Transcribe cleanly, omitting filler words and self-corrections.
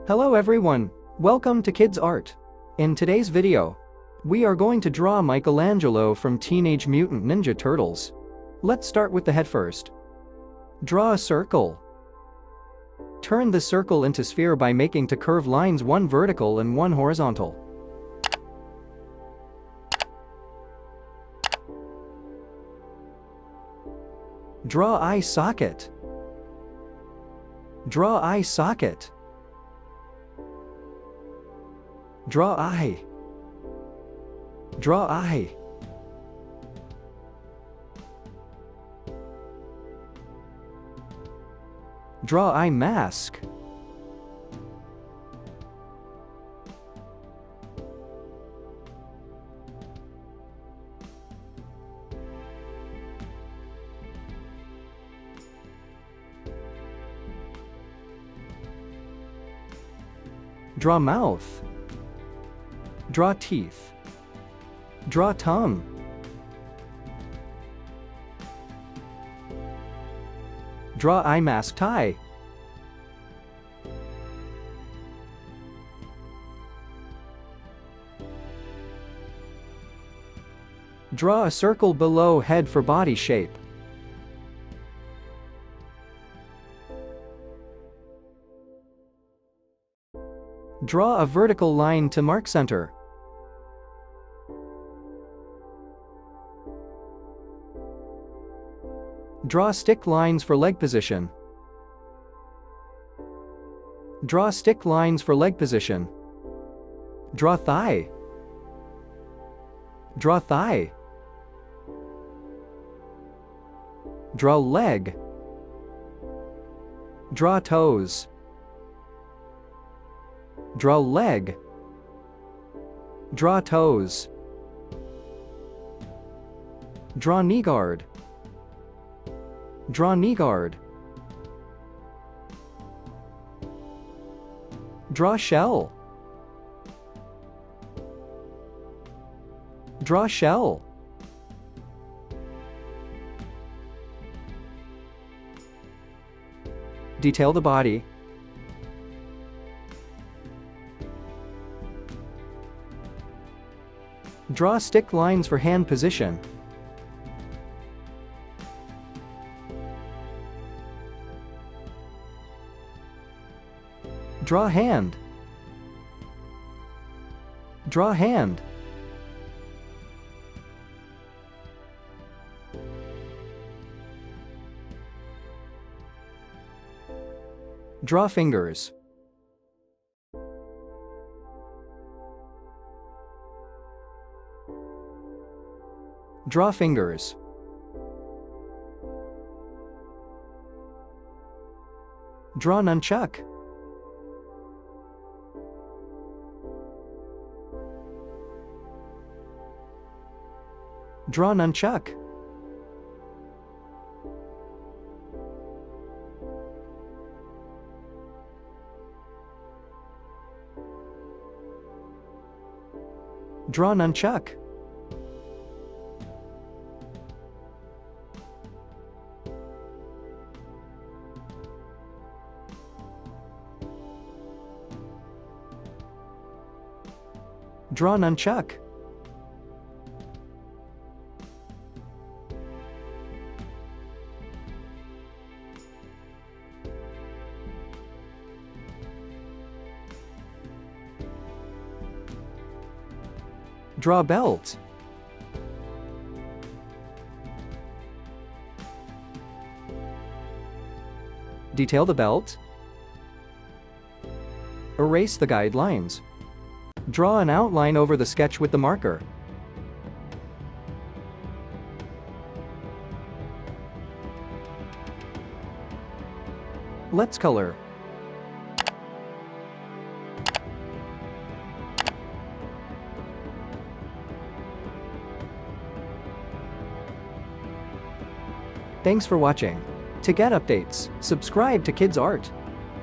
Hello everyone, welcome to Kidz Art. In today's video, we are going to draw Michelangelo from Teenage Mutant Ninja Turtles. Let's start with the head first. Draw a circle. Turn the circle into sphere by making two curved lines, one vertical and one horizontal. Draw eye socket. Draw eye socket. Draw eye. Draw eye. Draw eye mask. Draw mouth. Draw teeth. Draw tongue. Draw eye mask tie. Draw a circle below head for body shape. Draw a vertical line to mark center. Draw stick lines for leg position. Draw stick lines for leg position. Draw thigh. Draw thigh. Draw leg. Draw toes. Draw leg. Draw toes. Draw knee guard. Draw knee guard. Draw shell. Draw shell. Detail the body. Draw stick lines for hand position. Draw hand. Draw hand. Draw fingers. Draw fingers. Draw nunchuck. Draw nunchuck. Draw nunchuck. Draw nunchuck. Draw belt. Detail the belt. Erase the guidelines. Draw an outline over the sketch with the marker. Let's color. Thanks for watching. To get updates, subscribe to Kidz Art.